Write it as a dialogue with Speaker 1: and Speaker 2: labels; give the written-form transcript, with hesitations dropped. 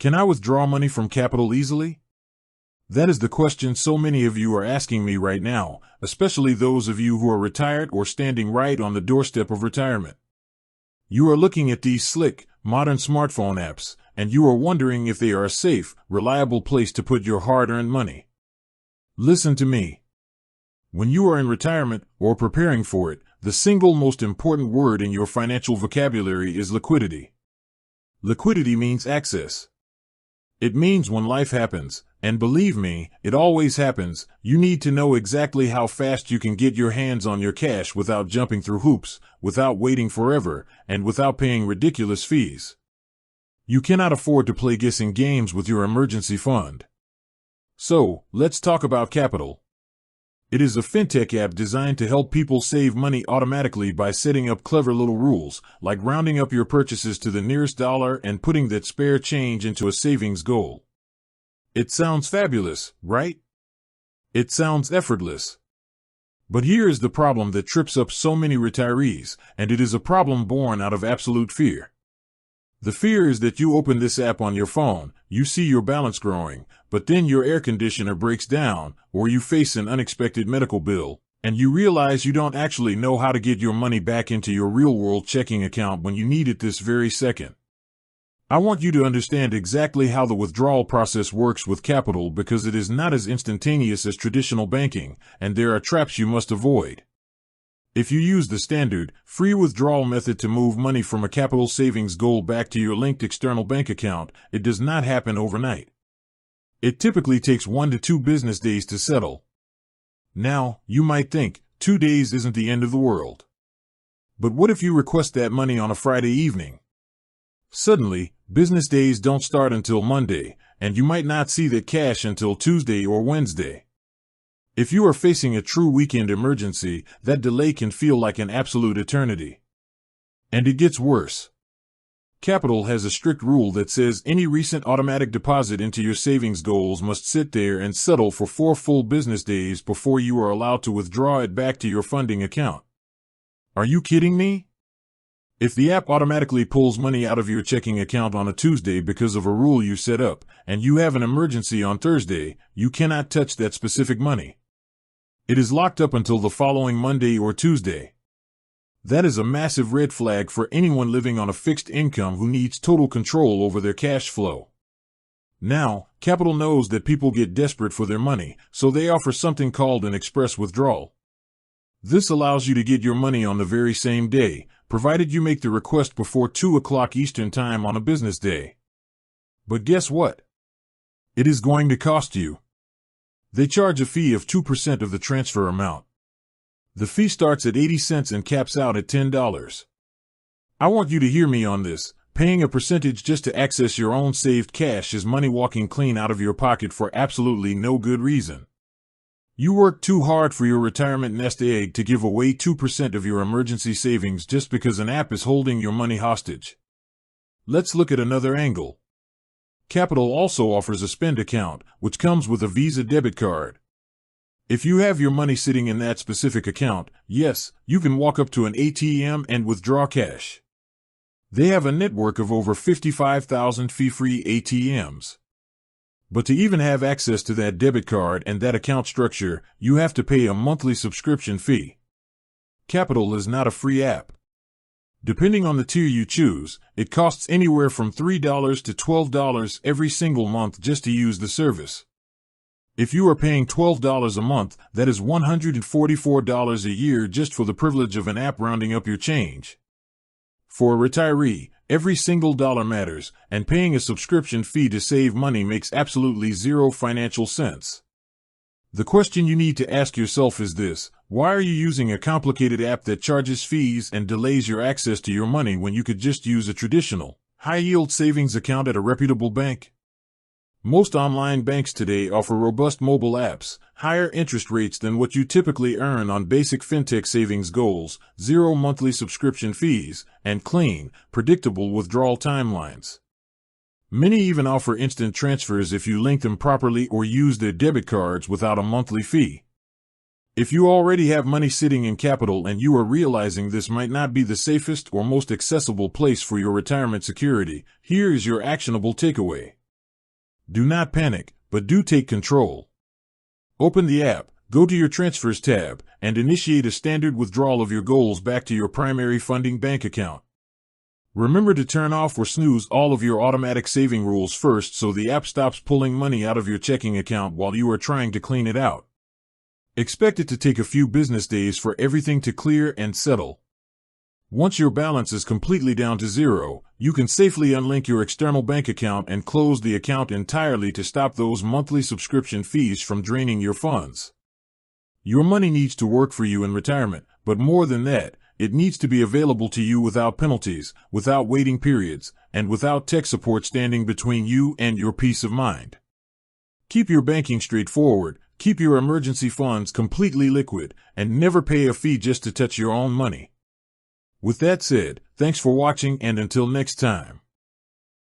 Speaker 1: Can I withdraw money from Qapital easily? That is the question so many of you are asking me right now, especially those of you who are retired or standing right on the doorstep of retirement. You are looking at these slick, modern smartphone apps, and you are wondering if they are a safe, reliable place to put your hard-earned money. Listen to me. When you are in retirement or preparing for it, the single most important word in your financial vocabulary is liquidity. Liquidity means access. It means when life happens, and believe me, it always happens, you need to know exactly how fast you can get your hands on your cash without jumping through hoops, without waiting forever, and without paying ridiculous fees. You cannot afford to play guessing games with your emergency fund. So, let's talk about Qapital. It is a fintech app designed to help people save money automatically by setting up clever little rules, like rounding up your purchases to the nearest dollar and putting that spare change into a savings goal. It sounds fabulous, right? It sounds effortless. But here is the problem that trips up so many retirees, and it is a problem born out of absolute fear. The fear is that you open this app on your phone, you see your balance growing, but then your air conditioner breaks down, or you face an unexpected medical bill, and you realize you don't actually know how to get your money back into your real-world checking account when you need it this very second. I want you to understand exactly how the withdrawal process works with Qapital because it is not as instantaneous as traditional banking, and there are traps you must avoid. If you use the standard, free withdrawal method to move money from a Qapital savings goal back to your linked external bank account, it does not happen overnight. It typically takes 1 to 2 business days to settle. Now, you might think, 2 days isn't the end of the world. But what if you request that money on a Friday evening? Suddenly, business days don't start until Monday, and you might not see that cash until Tuesday or Wednesday. If you are facing a true weekend emergency, that delay can feel like an absolute eternity. And it gets worse. Qapital has a strict rule that says any recent automatic deposit into your savings goals must sit there and settle for 4 full business days before you are allowed to withdraw it back to your funding account. Are you kidding me? If the app automatically pulls money out of your checking account on a Tuesday because of a rule you set up, and you have an emergency on Thursday, you cannot touch that specific money. It is locked up until the following Monday or Tuesday. That is a massive red flag for anyone living on a fixed income who needs total control over their cash flow. Now, Qapital knows that people get desperate for their money, so they offer something called an express withdrawal. This allows you to get your money on the very same day, provided you make the request before 2 o'clock Eastern Time on a business day. But guess what? It is going to cost you. They charge a fee of 2% of the transfer amount. The fee starts at 80 cents and caps out at $10. I want you to hear me on this. Paying a percentage just to access your own saved cash is money walking clean out of your pocket for absolutely no good reason. You worked too hard for your retirement nest egg to give away 2% of your emergency savings just because an app is holding your money hostage. Let's look at another angle. Qapital also offers a spend account, which comes with a Visa debit card. If you have your money sitting in that specific account, yes, you can walk up to an ATM and withdraw cash. They have a network of over 55,000 fee-free ATMs. But to even have access to that debit card and that account structure, you have to pay a monthly subscription fee. Qapital is not a free app. Depending on the tier you choose, it costs anywhere from $3 to $12 every single month just to use the service. If you are paying $12 a month, that is $144 a year just for the privilege of an app rounding up your change. For a retiree, every single dollar matters, and paying a subscription fee to save money makes absolutely zero financial sense. The question you need to ask yourself is this: why are you using a complicated app that charges fees and delays your access to your money when you could just use a traditional, high-yield savings account at a reputable bank? Most online banks today offer robust mobile apps, higher interest rates than what you typically earn on basic fintech savings goals, zero monthly subscription fees, and clean, predictable withdrawal timelines. Many even offer instant transfers if you link them properly or use their debit cards without a monthly fee. If you already have money sitting in Qapital and you are realizing this might not be the safest or most accessible place for your retirement security, here is your actionable takeaway. Do not panic, but do take control. Open the app, go to your Transfers tab, and initiate a standard withdrawal of your goals back to your primary funding bank account. Remember to turn off or snooze all of your automatic saving rules first so the app stops pulling money out of your checking account while you are trying to clean it out. Expect it to take a few business days for everything to clear and settle. Once your balance is completely down to zero, you can safely unlink your external bank account and close the account entirely to stop those monthly subscription fees from draining your funds. Your money needs to work for you in retirement, but more than that, it needs to be available to you without penalties, without waiting periods, and without tech support standing between you and your peace of mind. Keep your banking straightforward, keep your emergency funds completely liquid, and never pay a fee just to touch your own money. With that said, thanks for watching, and until next time.